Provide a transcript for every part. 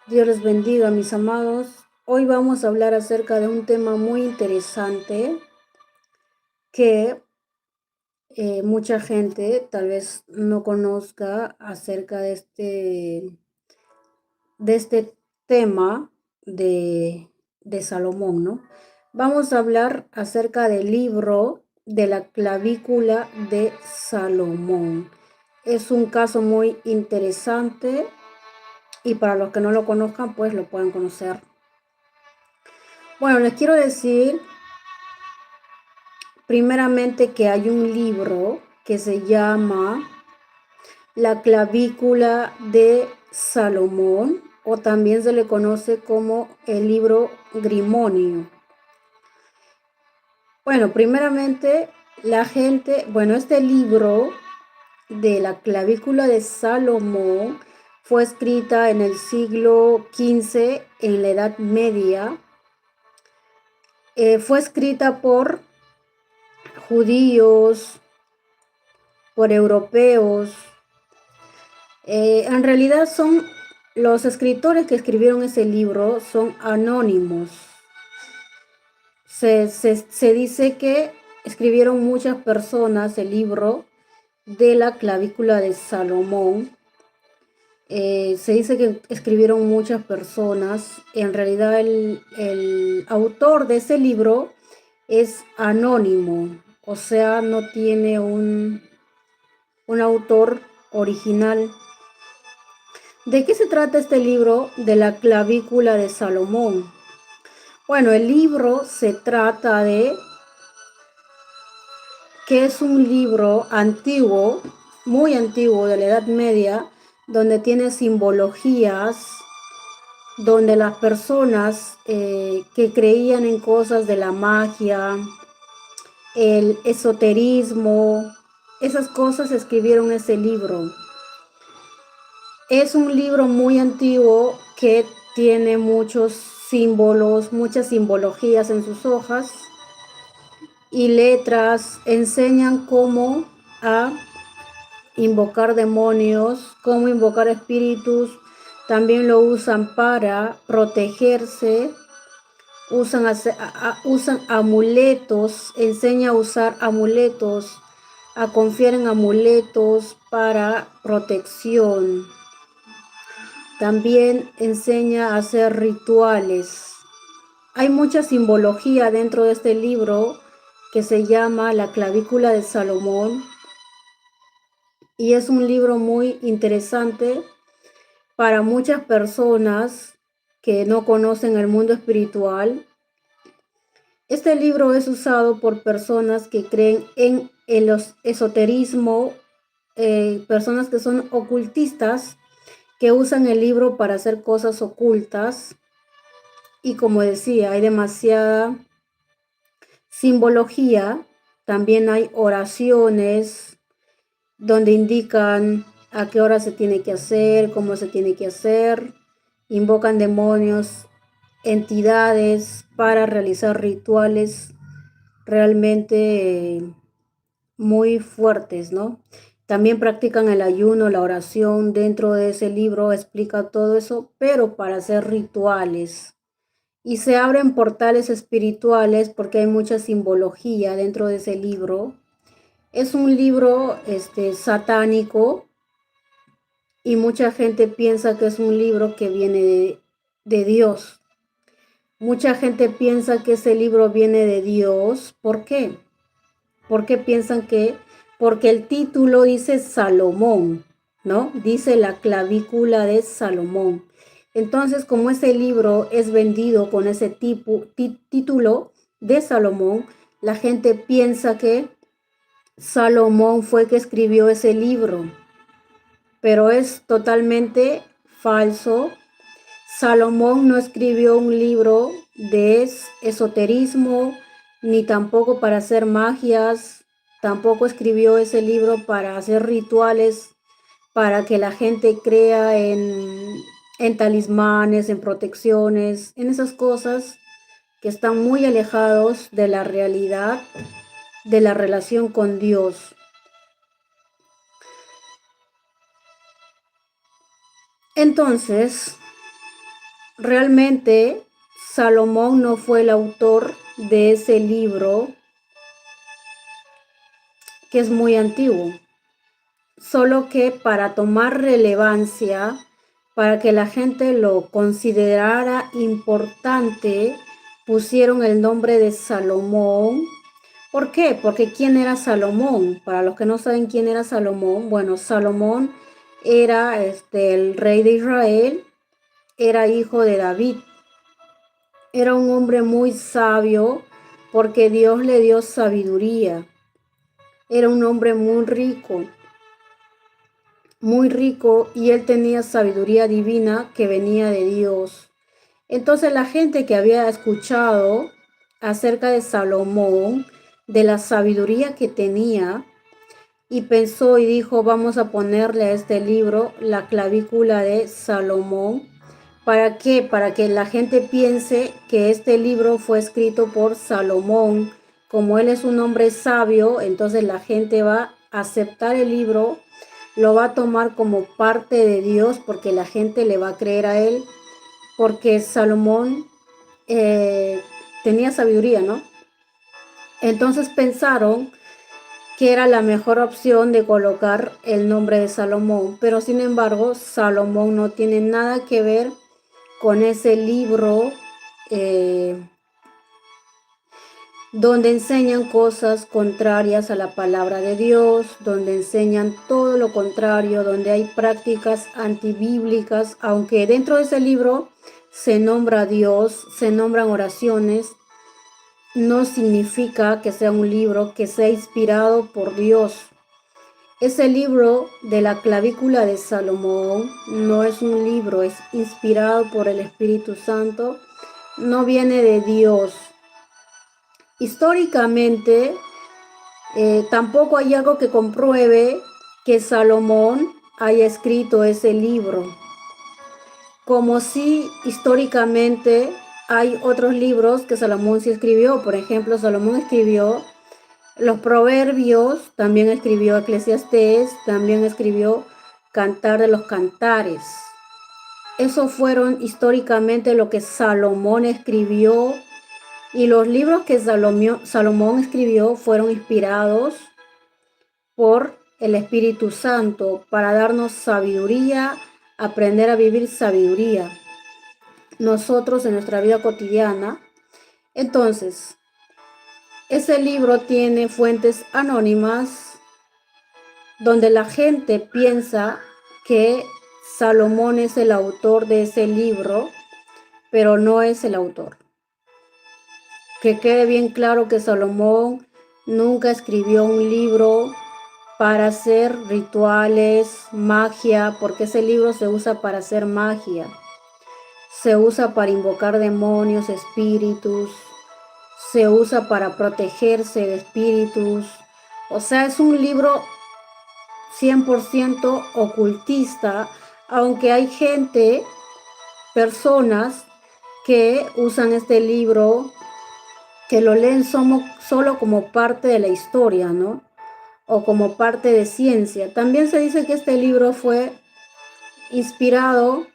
Dios les bendiga, mis amados. Hoy vamos a hablar acerca de un tema muy interesante que mucha gente tal vez no conozca acerca de este tema de Salomón, ¿no? Vamos a hablar acerca del libro de la clavícula de Salomón. Es un caso muy interesante y para los que no lo conozcan, pues lo pueden conocer. Bueno, les quiero decir primeramente que hay un libro que se llama La clavícula de Salomón, o también se le conoce como el libro Grimonio. Bueno, primeramente este libro de la clavícula de Salomón fue escrita en el siglo XV, en la Edad Media. Fue escrita por judíos, por europeos. En realidad son los escritores que escribieron ese libro son anónimos. Se dice que escribieron muchas personas el libro de la clavícula de Salomón. Se dice que escribieron muchas personas. En realidad el autor de ese libro es anónimo, o sea, no tiene un autor original. ¿De qué se trata este libro de la clavícula de Salomón? Bueno, el libro se trata de que es un libro antiguo, muy antiguo, de la Edad Media, donde tiene simbologías, donde las personas que creían en cosas de la magia, el esoterismo, esas cosas escribieron ese libro. Es un libro muy antiguo que tiene muchos símbolos, muchas simbologías en sus hojas y letras. Enseñan cómo a invocar demonios, cómo invocar espíritus. También lo usan para protegerse. Usan amuletos, enseña a usar amuletos, a confiar en amuletos para protección. También enseña a hacer rituales. Hay mucha simbología dentro de este libro que se llama La clavícula de Salomón, y es un libro muy interesante para muchas personas que no conocen el mundo espiritual. Este libro es usado por personas que creen en el esoterismo, personas que son ocultistas, que usan el libro para hacer cosas ocultas. Y como decía, hay demasiada simbología. También hay oraciones donde indican a qué hora se tiene que hacer, cómo se tiene que hacer. Invocan demonios, entidades para realizar rituales realmente muy fuertes, ¿no? También practican el ayuno, la oración. Dentro de ese libro explica todo eso, pero para hacer rituales. Y se abren portales espirituales porque hay mucha simbología dentro de ese libro. Es un libro satánico, y mucha gente piensa que es un libro que viene de Dios. Mucha gente piensa que ese libro viene de Dios. ¿Por qué? Porque piensan que, porque el título dice Salomón, ¿no? Dice la clavícula de Salomón. Entonces, como ese libro es vendido con ese título de Salomón, la gente piensa que Salomón fue que escribió ese libro, pero es totalmente falso. Salomón no escribió un libro de esoterismo, ni tampoco para hacer magias. Tampoco escribió ese libro para hacer rituales, para que la gente crea en talismanes, en protecciones, en esas cosas que están muy alejados de la realidad, de la relación con Dios. Entonces, realmente Salomón no fue el autor de ese libro que es muy antiguo, solo que para tomar relevancia, para que la gente lo considerara importante, pusieron el nombre de Salomón. ¿Por qué? Porque ¿quién era Salomón? Para los que no saben quién era Salomón, bueno, Salomón era el rey de Israel, era hijo de David. Era un hombre muy sabio porque Dios le dio sabiduría. Era un hombre muy rico y él tenía sabiduría divina que venía de Dios. Entonces la gente que había escuchado acerca de Salomón, de la sabiduría que tenía, y pensó y dijo, vamos a ponerle a este libro la clavícula de Salomón. ¿Para qué? Para que la gente piense que este libro fue escrito por Salomón. Como él es un hombre sabio, entonces la gente va a aceptar el libro, lo va a tomar como parte de Dios porque la gente le va a creer a él, porque Salomón tenía sabiduría, ¿no? Entonces pensaron que era la mejor opción de colocar el nombre de Salomón, pero sin embargo Salomón no tiene nada que ver con ese libro eh, donde enseñan cosas contrarias a la palabra de Dios, donde enseñan todo lo contrario, donde hay prácticas antibíblicas, aunque dentro de ese libro se nombra a Dios, se nombran oraciones, no significa que sea un libro que sea inspirado por Dios. Ese libro de la clavícula de Salomón no es un libro, es inspirado por el Espíritu Santo, no viene de Dios. Históricamente, tampoco hay algo que compruebe que Salomón haya escrito ese libro, como si históricamente hay otros libros que Salomón sí escribió. Por ejemplo, Salomón escribió los Proverbios, también escribió Eclesiastés, también escribió Cantar de los Cantares. Esos fueron históricamente lo que Salomón escribió, y los libros que Salomón escribió fueron inspirados por el Espíritu Santo para darnos sabiduría, aprender a vivir sabiduría nosotros en nuestra vida cotidiana. Entonces, ese libro tiene fuentes anónimas donde la gente piensa que Salomón es el autor de ese libro, pero no es el autor. Que quede bien claro que Salomón nunca escribió un libro para hacer rituales, magia, porque ese libro se usa para hacer magia. Se usa para invocar demonios, espíritus, se usa para protegerse de espíritus. O sea, es un libro 100% ocultista, aunque hay gente, personas que usan este libro, que lo leen solo como parte de la historia, ¿no? O como parte de ciencia. También se dice que este libro fue inspirado,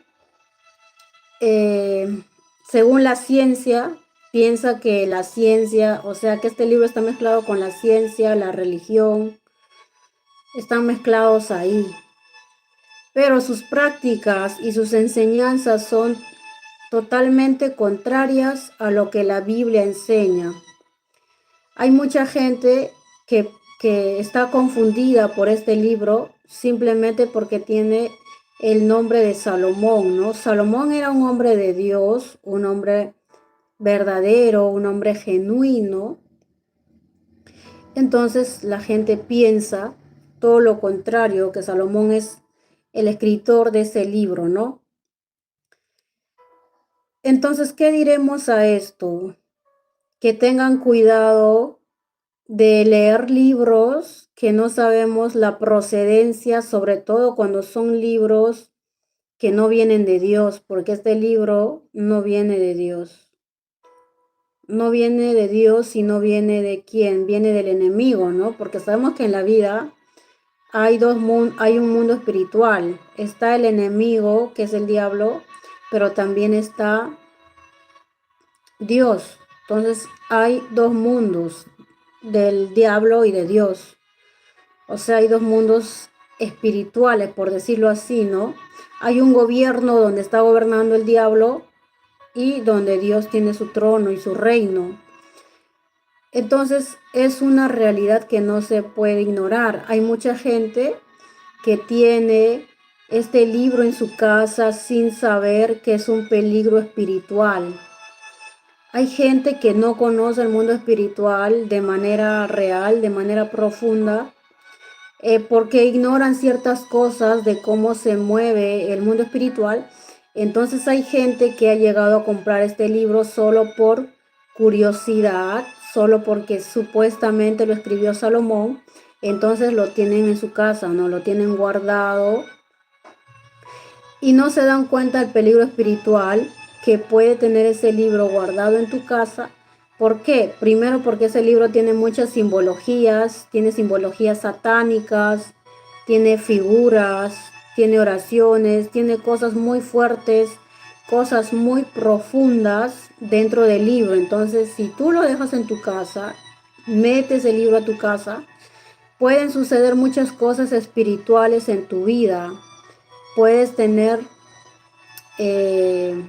según la ciencia, piensa que la ciencia, o sea, que este libro está mezclado con la ciencia, la religión, están mezclados ahí. Pero sus prácticas y sus enseñanzas son totalmente contrarias a lo que la Biblia enseña. Hay mucha gente que está confundida por este libro simplemente porque tiene el nombre de Salomón, ¿no? Salomón era un hombre de Dios, un hombre verdadero, un hombre genuino. Entonces la gente piensa todo lo contrario, que Salomón es el escritor de ese libro, ¿no? Entonces, ¿qué diremos a esto? Que tengan cuidado de leer libros que no sabemos la procedencia, sobre todo cuando son libros que no vienen de Dios, porque este libro no viene de Dios. No viene de Dios y no viene de quién, viene del enemigo, ¿no? Porque sabemos que en la vida hay un mundo espiritual. Está el enemigo, que es el diablo, pero también está Dios. Entonces hay dos mundos, del diablo y de Dios. O sea, hay dos mundos espirituales, por decirlo así, ¿no? Hay un gobierno donde está gobernando el diablo y donde Dios tiene su trono y su reino. Entonces es una realidad que no se puede ignorar. Hay mucha gente que tiene este libro en su casa sin saber que es un peligro espiritual. Hay gente que no conoce el mundo espiritual de manera real, de manera profunda, porque ignoran ciertas cosas de cómo se mueve el mundo espiritual. Entonces hay gente que ha llegado a comprar este libro solo por curiosidad, solo porque supuestamente lo escribió Salomón. Entonces lo tienen en su casa, no lo tienen guardado y no se dan cuenta del peligro espiritual que puede tener ese libro guardado en tu casa. ¿Por qué? Primero porque ese libro tiene muchas simbologías, tiene simbologías satánicas, tiene figuras, tiene oraciones, tiene cosas muy fuertes, cosas muy profundas dentro del libro. Entonces, si tú lo dejas en tu casa, metes el libro a tu casa, pueden suceder muchas cosas espirituales en tu vida. Puedes tener eh,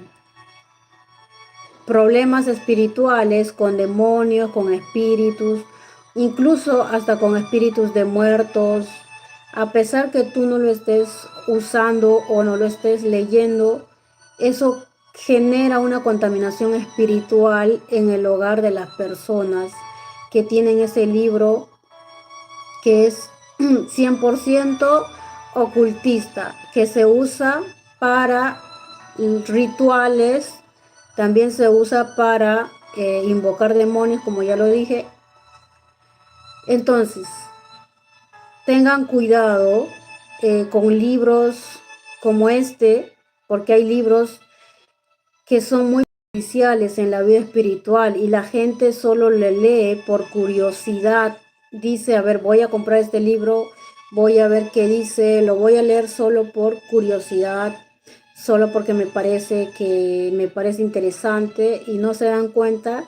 problemas espirituales con demonios, con espíritus, incluso hasta con espíritus de muertos. A pesar que tú no lo estés usando o no lo estés leyendo, eso genera una contaminación espiritual en el hogar de las personas que tienen ese libro que es 100% ocultista, que se usa para rituales, también se usa para invocar demonios, como ya lo dije. Entonces, tengan cuidado con libros como este, porque hay libros que son muy perjudiciales en la vida espiritual y la gente solo le lee por curiosidad. Dice, a ver, voy a comprar este libro, voy a ver qué dice, lo voy a leer solo por curiosidad, solo porque me parece interesante, y no se dan cuenta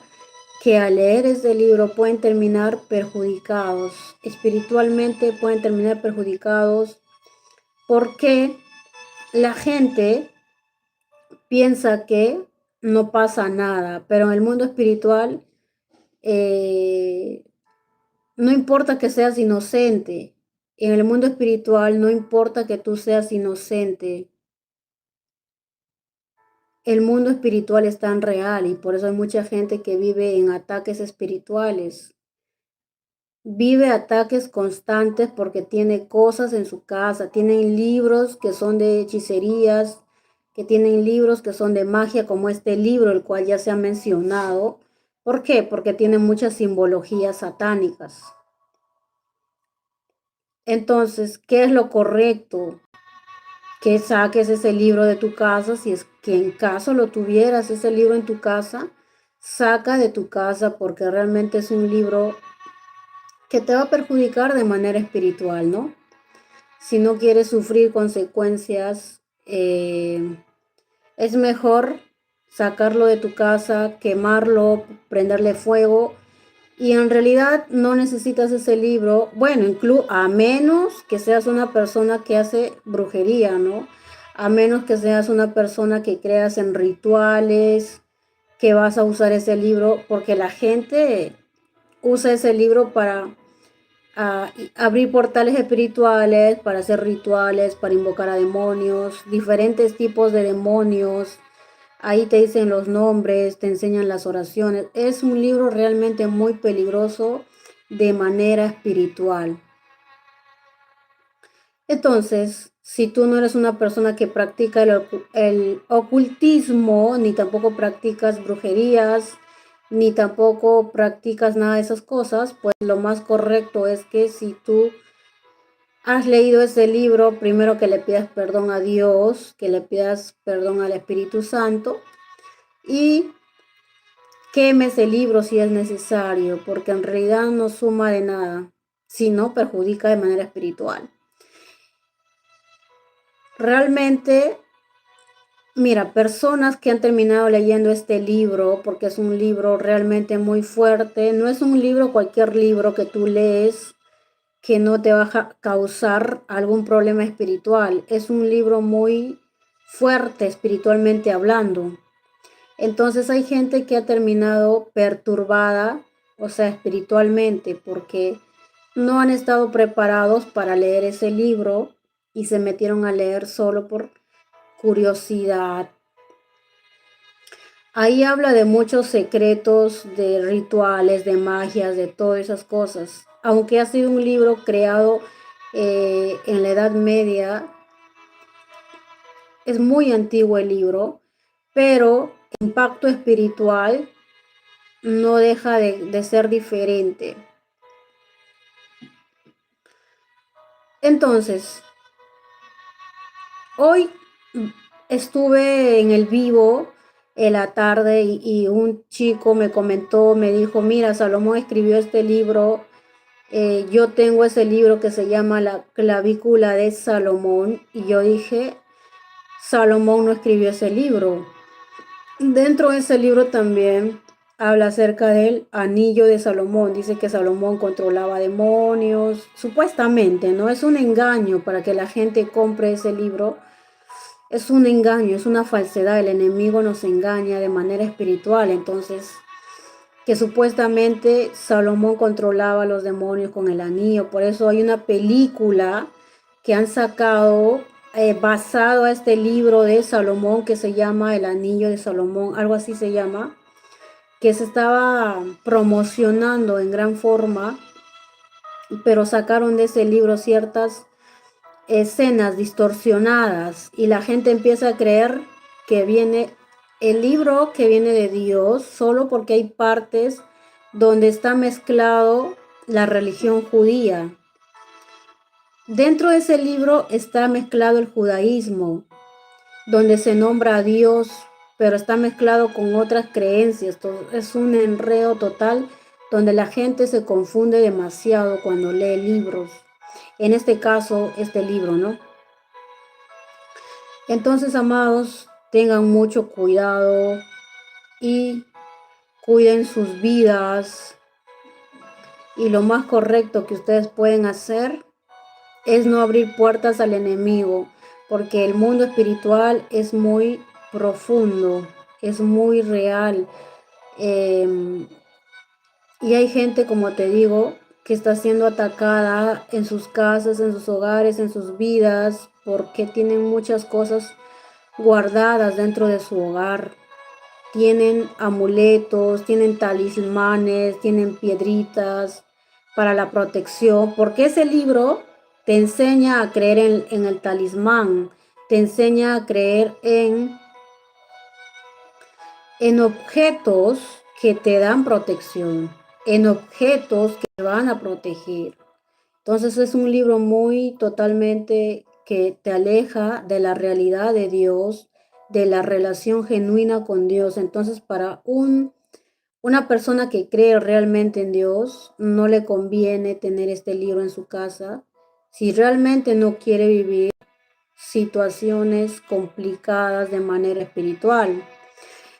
que al leer este libro pueden terminar perjudicados, espiritualmente pueden terminar perjudicados, porque la gente piensa que no pasa nada, pero en el mundo espiritual eh, no importa que seas inocente. En el mundo espiritual no importa que tú seas inocente. El mundo espiritual es tan real y por eso hay mucha gente que vive en ataques espirituales. Vive ataques constantes porque tiene cosas en su casa, tienen libros que son de hechicerías, que tienen libros que son de magia, como este libro, el cual ya se ha mencionado. ¿Por qué? Porque tiene muchas simbologías satánicas. Entonces, ¿qué es lo correcto? Que saques ese libro de tu casa, si es que en caso lo tuvieras ese libro en tu casa, saca de tu casa porque realmente es un libro que te va a perjudicar de manera espiritual, ¿no? Si no quieres sufrir consecuencias, es mejor sacarlo de tu casa, quemarlo, prenderle fuego. Y en realidad no necesitas ese libro, bueno, a menos que seas una persona que hace brujería, ¿no? A menos que seas una persona que creas en rituales, que vas a usar ese libro, porque la gente usa ese libro para abrir portales espirituales, para hacer rituales, para invocar a demonios, diferentes tipos de demonios. Ahí te dicen los nombres, te enseñan las oraciones. Es un libro realmente muy peligroso de manera espiritual. Entonces, si tú no eres una persona que practica el ocultismo, ni tampoco practicas brujerías, ni tampoco practicas nada de esas cosas, pues lo más correcto es que si tú has leído ese libro, primero que le pidas perdón a Dios, que le pidas perdón al Espíritu Santo y queme ese libro si es necesario, porque en realidad no suma de nada, sino perjudica de manera espiritual. Realmente Mira, personas que han terminado leyendo este libro, porque es un libro realmente muy fuerte, no es un libro, cualquier libro que tú lees que no te va a causar algún problema espiritual. Es un libro muy fuerte espiritualmente hablando. Entonces hay gente que ha terminado perturbada, o sea, espiritualmente, porque no han estado preparados para leer ese libro y se metieron a leer solo por curiosidad. Ahí habla de muchos secretos, de rituales, de magias, de todas esas cosas. Aunque ha sido un libro creado en la Edad Media, es muy antiguo el libro, pero el impacto espiritual no deja de ser diferente. Entonces, hoy estuve en el vivo en la tarde y un chico me comentó, me dijo, mira, Salomón escribió este libro. Yo tengo ese libro que se llama La clavícula de Salomón y yo dije, Salomón no escribió ese libro. Dentro de ese libro también habla acerca del anillo de Salomón. Dice que Salomón controlaba demonios, supuestamente, ¿no? Es un engaño para que la gente compre ese libro. Es un engaño, es una falsedad. El enemigo nos engaña de manera espiritual. Entonces, que supuestamente Salomón controlaba a los demonios con el anillo. Por eso hay una película que han sacado basado a este libro de Salomón que se llama El Anillo de Salomón, algo así se llama, que se estaba promocionando en gran forma, pero sacaron de ese libro ciertas escenas distorsionadas y la gente empieza a creer que viene el libro que viene de Dios solo porque hay partes donde está mezclado la religión judía. Dentro de ese libro está mezclado el judaísmo, donde se nombra a Dios, pero está mezclado con otras creencias. Es un enredo total donde la gente se confunde demasiado cuando lee libros. En este caso, este libro, ¿no? Entonces, amados, tengan mucho cuidado y cuiden sus vidas. Y lo más correcto que ustedes pueden hacer es no abrir puertas al enemigo, porque el mundo espiritual es muy profundo, es muy real. Eh, y hay gente, como te digo, que está siendo atacada en sus casas, en sus hogares, en sus vidas, porque tienen muchas cosas guardadas dentro de su hogar. Tienen amuletos, tienen talismanes, tienen piedritas para la protección, porque ese libro te enseña a creer en el talismán, te enseña a creer en objetos que te dan protección, en objetos que te van a proteger. Entonces es un libro muy totalmente que te aleja de la realidad de Dios, de la relación genuina con Dios. Entonces para una persona que cree realmente en Dios, no le conviene tener este libro en su casa si realmente no quiere vivir situaciones complicadas de manera espiritual.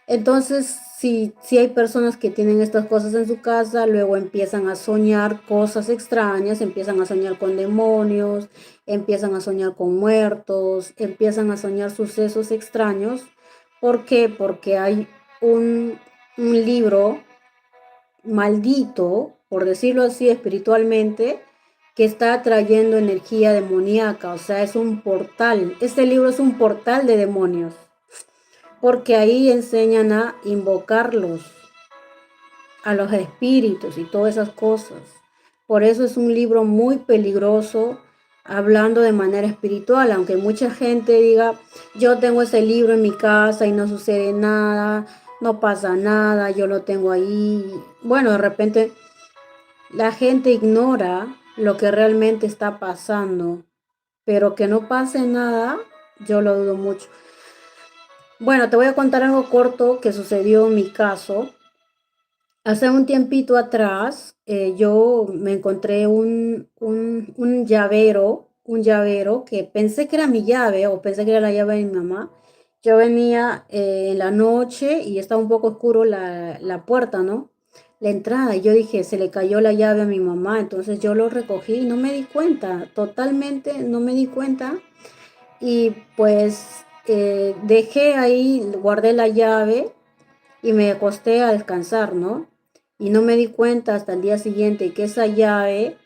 Entonces, si hay personas que tienen estas cosas en su casa, luego empiezan a soñar cosas extrañas, empiezan a soñar con demonios, empiezan a soñar con muertos, empiezan a soñar sucesos extraños. ¿Por qué? Porque hay un libro maldito, por decirlo así espiritualmente, que está atrayendo energía demoníaca, o sea, es un portal. Este libro es un portal de demonios porque ahí enseñan a invocarlos, a los espíritus y todas esas cosas. Por eso es un libro muy peligroso, hablando de manera espiritual, aunque mucha gente diga, yo tengo ese libro en mi casa y no sucede nada, no pasa nada, yo lo tengo ahí. Bueno, de repente la gente ignora lo que realmente está pasando, pero que no pase nada, yo lo dudo mucho. Bueno, te voy a contar algo corto que sucedió en mi caso. Hace un tiempito atrás, yo me encontré un llavero que pensé que era mi llave o pensé que era la llave de mi mamá Yo venía en la noche y estaba un poco oscuro la puerta, ¿no? La entrada. Y yo dije, se le cayó la llave a mi mamá. Entonces yo lo recogí y no me di cuenta, totalmente no me di cuenta. Y pues dejé ahí, guardé la llave y me acosté a descansar, ¿no? Y no me di cuenta hasta el día siguiente que esa llave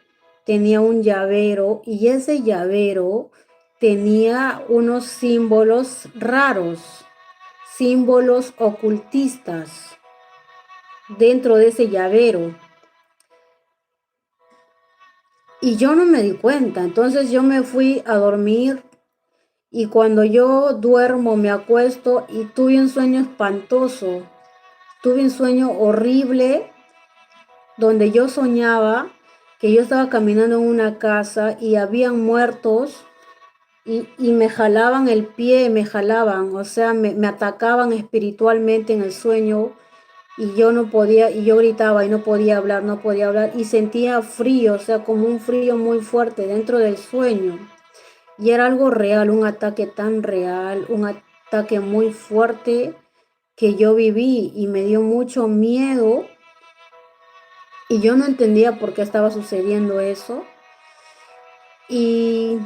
tenía un llavero y ese llavero tenía unos símbolos raros, símbolos ocultistas dentro de ese llavero. Y yo no me di cuenta, entonces yo me fui a dormir y cuando yo duermo me acuesto y tuve un sueño espantoso, tuve un sueño horrible donde yo soñaba que yo estaba caminando en una casa y habían muertos y me jalaban el pie, me jalaban, o sea, me atacaban espiritualmente en el sueño y yo no podía, y yo gritaba y no podía hablar, no podía hablar y sentía frío, o sea, como un frío muy fuerte dentro del sueño. Y era algo real, un ataque tan real, un ataque muy fuerte que yo viví y me dio mucho miedo y yo no entendía por qué estaba sucediendo eso. Y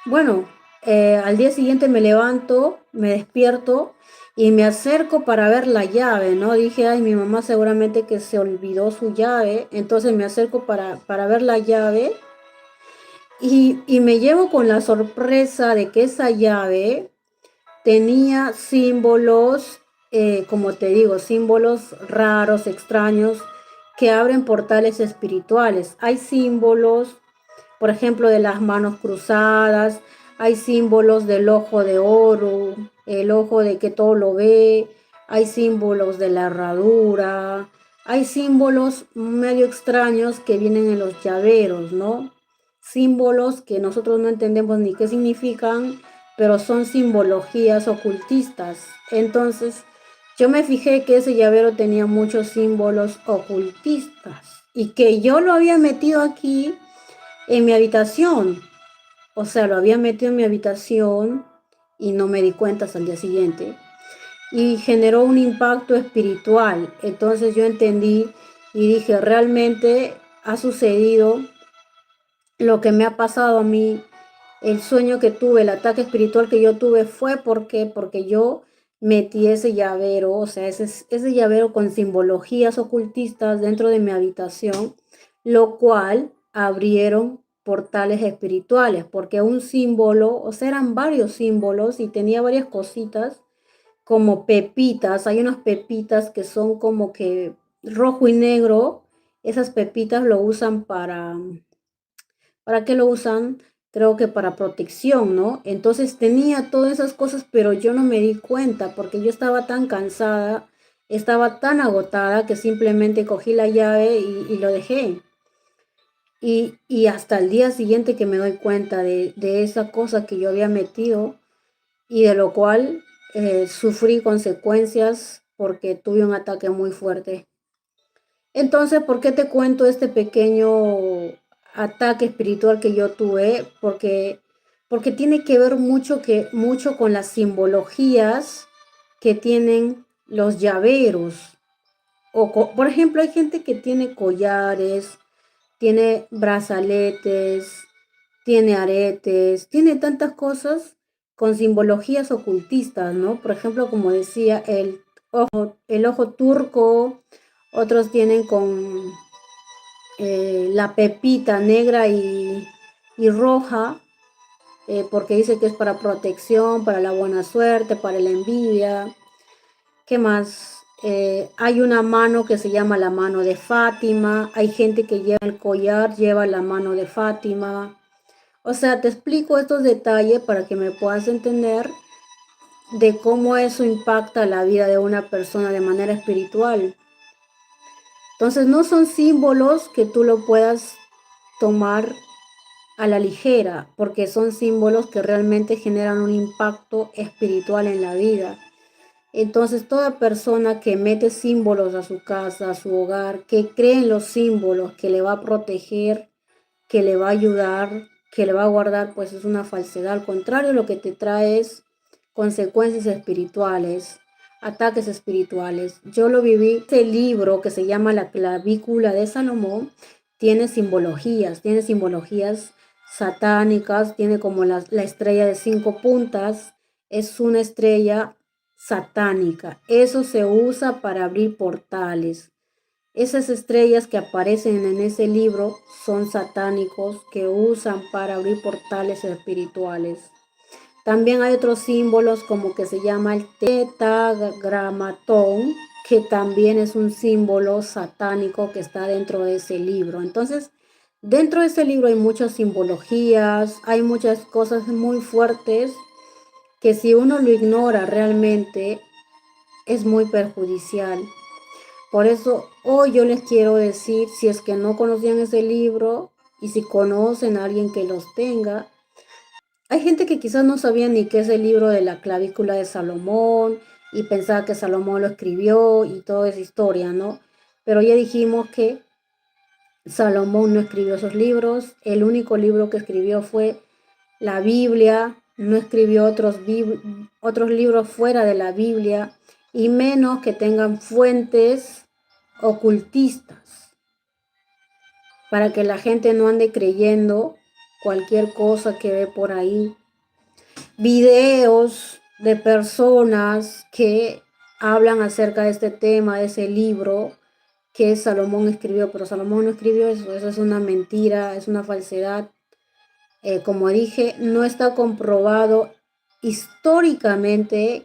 bueno, al día siguiente me levanto, me despierto y me acerco para ver la llave, ¿no? Dije, ay, mi mamá seguramente que se olvidó su llave, entonces me acerco para ver la llave y me llevo con la sorpresa de que esa llave tenía símbolos, como te digo, símbolos raros, extraños, que abren portales espirituales. Hay símbolos, por ejemplo, de las manos cruzadas, hay símbolos del ojo de oro, el ojo de que todo lo ve, hay símbolos de la herradura, hay símbolos medio extraños que vienen en los llaveros, ¿no? Símbolos que nosotros no entendemos ni qué significan, pero son simbologías ocultistas. Entonces, yo me fijé que ese llavero tenía muchos símbolos ocultistas y que yo lo había metido aquí en mi habitación. O sea, lo había metido en mi habitación y no me di cuenta hasta el día siguiente. Y generó un impacto espiritual. Entonces yo entendí y dije, realmente ha sucedido lo que me ha pasado a mí, el sueño que tuve, el ataque espiritual que yo tuve fue porque yo metí ese llavero, o sea, ese llavero con simbologías ocultistas dentro de mi habitación, lo cual abrieron portales espirituales, porque un símbolo, o sea, eran varios símbolos y tenía varias cositas como pepitas, hay unas pepitas que son como que rojo y negro, esas pepitas lo usan ¿para qué lo usan? Creo que para protección, ¿no? Entonces tenía todas esas cosas, pero yo no me di cuenta porque yo estaba tan cansada, estaba tan agotada que simplemente cogí la llave y lo dejé. Y hasta el día siguiente que me doy cuenta de esa cosa que yo había metido y de lo cual sufrí consecuencias porque tuve un ataque muy fuerte. Entonces, ¿por qué te cuento este pequeño ataque espiritual que yo tuve? Porque tiene que ver mucho con las simbologías que tienen los llaveros. Por ejemplo, hay gente que tiene collares, tiene brazaletes, tiene aretes, tiene tantas cosas con simbologías ocultistas, ¿no? Por ejemplo, como decía, el ojo turco, otros tienen con la pepita negra y roja, porque dice que es para protección, para la buena suerte, para la envidia. ¿Qué más? Hay una mano que se llama la mano de Fátima. Hay gente que lleva el collar, lleva la mano de Fátima. O sea, te explico estos detalles para que me puedas entender de cómo eso impacta la vida de una persona de manera espiritual. Entonces, no son símbolos que tú lo puedas tomar a la ligera, porque son símbolos que realmente generan un impacto espiritual en la vida. Entonces, toda persona que mete símbolos a su casa, a su hogar, que cree en los símbolos, que le va a proteger, que le va a ayudar, que le va a guardar, pues es una falsedad. Al contrario, lo que te trae es consecuencias espirituales, ataques espirituales. Yo lo viví. Este libro que se llama La clavícula de Salomón tiene simbologías satánicas, tiene como la estrella de 5 puntas, es una estrella satánica. Eso se usa para abrir portales. Esas estrellas que aparecen en ese libro son satánicos que usan para abrir portales espirituales. También hay otros símbolos como que se llama el tetragramatón, que también es un símbolo satánico que está dentro de ese libro. Entonces, dentro de ese libro hay muchas simbologías, hay muchas cosas muy fuertes que si uno lo ignora realmente es muy perjudicial. Por eso hoy yo les quiero decir, si es que no conocían ese libro y si conocen a alguien que los tenga, hay gente que quizás no sabía ni qué es el libro de la clavícula de Salomón y pensaba que Salomón lo escribió y toda esa historia, ¿no? Pero ya dijimos que Salomón no escribió esos libros. El único libro que escribió fue la Biblia. No escribió otros libros fuera de la Biblia y menos que tengan fuentes ocultistas para que la gente no ande creyendo cualquier cosa que ve por ahí. Videos de personas que hablan acerca de este tema, de ese libro que Salomón escribió, pero Salomón no escribió eso es una mentira, es una falsedad. Como dije, no está comprobado históricamente